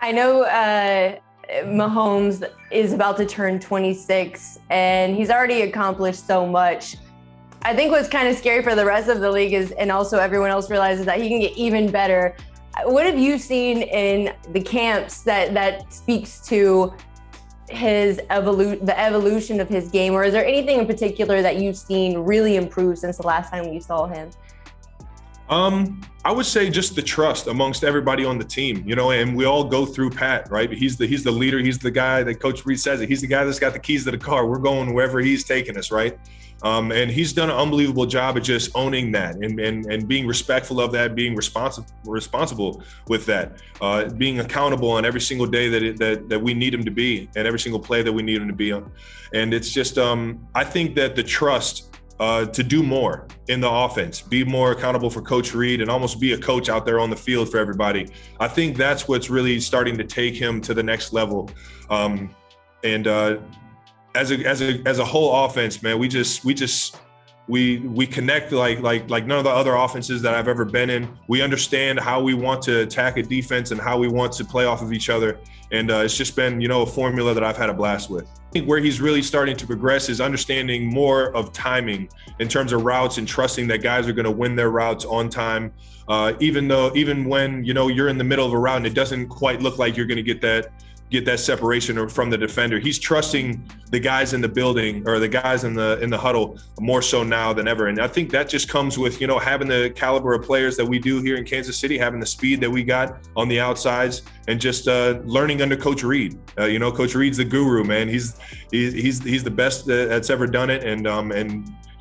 I know Mahomes is about to turn 26, and he's already accomplished so much. I think what's kind of scary for the rest of the league is, and also everyone else realizes that he can get even better. What have you seen in the camps that speaks to the evolution of his game, or is there anything in particular that you've seen really improve since the last time you saw him? I would say just the trust amongst everybody on the team, and we all go through Pat, right? He's the leader. He's the guy that Coach Reed says it. He's the guy that's got the keys to the car. We're going wherever he's taking us, right? And he's done an unbelievable job of just owning that and being respectful of that, being responsible with that, being accountable on every single day that we need him to be, and every single play that we need him to be on. And it's just, I think that the trust to do more in the offense, be more accountable for Coach Reed, and almost be a coach out there on the field for everybody. I think that's what's really starting to take him to the next level. As a whole offense, man, we connect like none of the other offenses that I've ever been in. We understand how we want to attack a defense and how we want to play off of each other. And it's just been, a formula that I've had a blast with. I think where he's really starting to progress is understanding more of timing in terms of routes and trusting that guys are going to win their routes on time. Even when, you're in the middle of a route and it doesn't quite look like you're going to get that separation from the defender. He's trusting the guys in the building or the guys in the huddle more so now than ever. And I think that just comes with, having the caliber of players that we do here in Kansas City, having the speed that we got on the outsides, and just learning under Coach Reed. Coach Reed's the guru, man. He's the best that's ever done it. And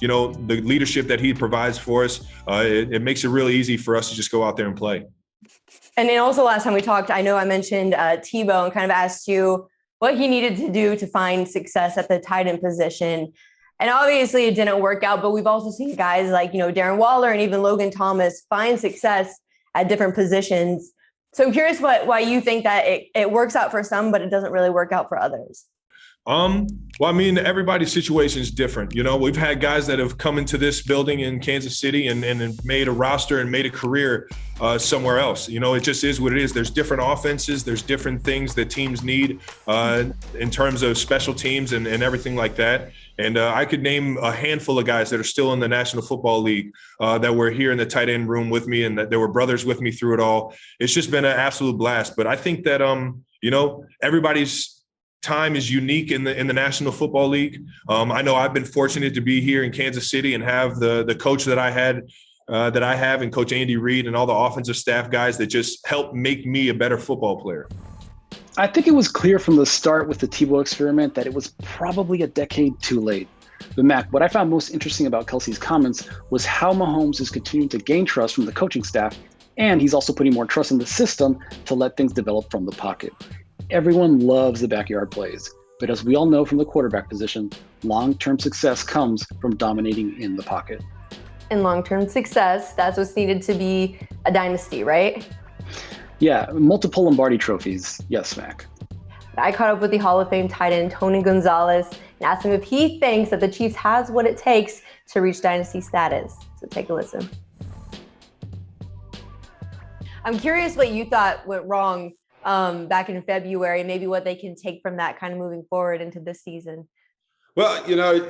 the leadership that he provides for us, it makes it really easy for us to just go out there and play. And then also last time we talked, I know I mentioned Tebow and kind of asked you what he needed to do to find success at the tight end position. And obviously it didn't work out, but we've also seen guys like, Darren Waller and even Logan Thomas find success at different positions. So I'm curious why you think that it works out for some, but it doesn't really work out for others. Well, I mean, everybody's situation is different. We've had guys that have come into this building in Kansas City and made a roster and made a career somewhere else. It just is what it is. There's different offenses. There's different things that teams need in terms of special teams and everything like that. And I could name a handful of guys that are still in the National Football League that were here in the tight end room with me, and that there were brothers with me through it all. It's just been an absolute blast. But I think that, everybody's time is unique in the National Football League. I know I've been fortunate to be here in Kansas City and have the coach that I have, and Coach Andy Reid and all the offensive staff guys that just helped make me a better football player. I think it was clear from the start with the Tebow experiment that it was probably a decade too late. But Mac, what I found most interesting about Kelce's comments was how Mahomes is continuing to gain trust from the coaching staff, and he's also putting more trust in the system to let things develop from the pocket. Everyone loves the backyard plays, but as we all know from the quarterback position, long-term success comes from dominating in the pocket. And long-term success, that's what's needed to be a dynasty, right? Yeah, multiple Lombardi trophies. Yes, Mac. I caught up with the Hall of Fame tight end Tony Gonzalez and asked him if he thinks that the Chiefs has what it takes to reach dynasty status. So take a listen. I'm curious what you thought went wrong back in February, maybe what they can take from that kind of moving forward into this season. Well,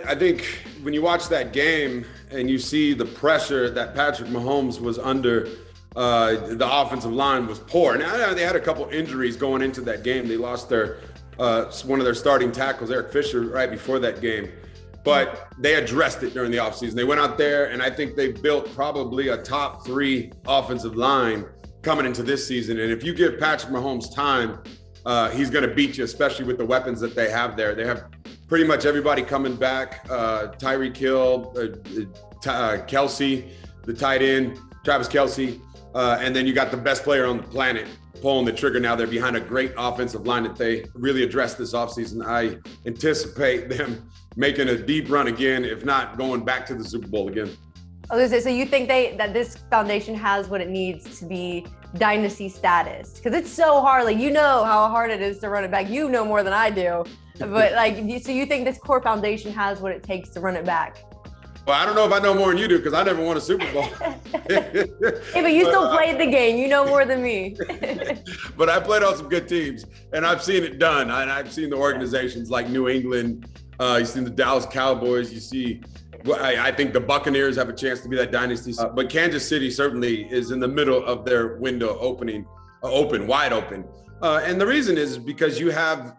I think when you watch that game and you see the pressure that Patrick Mahomes was under, the offensive line was poor. Now they had a couple injuries going into that game. They lost their one of their starting tackles, Eric Fisher, right before that game. But they addressed it during the offseason. They went out there, and I think they built probably a top 3 offensive line coming into this season. And if you give Patrick Mahomes time, he's going to beat you, especially with the weapons that they have there. They have pretty much everybody coming back. Tyreek Hill, Kelce, the tight end, Travis Kelce. And then you got the best player on the planet pulling the trigger now. They're behind a great offensive line that they really addressed this offseason. I anticipate them making a deep run again, if not going back to the Super Bowl again. I was gonna say, so you think that this foundation has what it needs to be dynasty status? Because it's so hard. Like, how hard it is to run it back. You know more than I do. But so you think this core foundation has what it takes to run it back? Well, I don't know if I know more than you do because I never won a Super Bowl. Hey, but you still played the game. You know more than me. But I played on some good teams, and I've seen it done. And I've seen the organizations like New England. You've seen the Dallas Cowboys. You see, I think the Buccaneers have a chance to be that dynasty. But Kansas City certainly is in the middle of their window wide open. And the reason is because you have,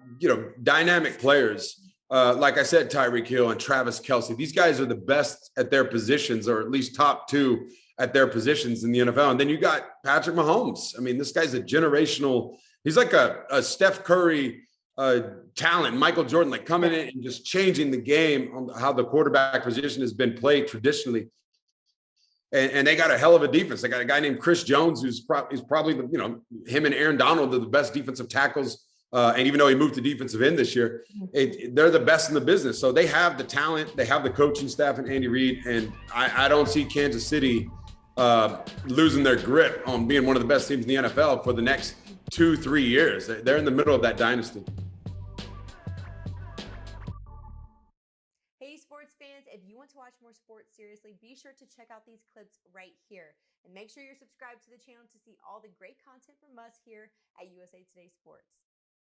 dynamic players. Like I said, Tyreek Hill and Travis Kelce. These guys are the best at their positions, or at least top two at their positions in the NFL. And then you got Patrick Mahomes. I mean, this guy's a generational. He's like a Steph Curry talent, Michael Jordan, like coming in and just changing the game on how the quarterback position has been played traditionally. And they got a hell of a defense. They got a guy named Chris Jones, who's probably, him and Aaron Donald are the best defensive tackles. And even though he moved to defensive end this year, they're the best in the business. So they have the talent, they have the coaching staff and Andy Reid. And I don't see Kansas City losing their grip on being one of the best teams in the NFL for the next 2-3 years. They're in the middle of that dynasty. Hey, sports fans, if you want to watch more sports seriously, be sure to check out these clips right here. And make sure you're subscribed to the channel to see all the great content from us here at USA Today Sports.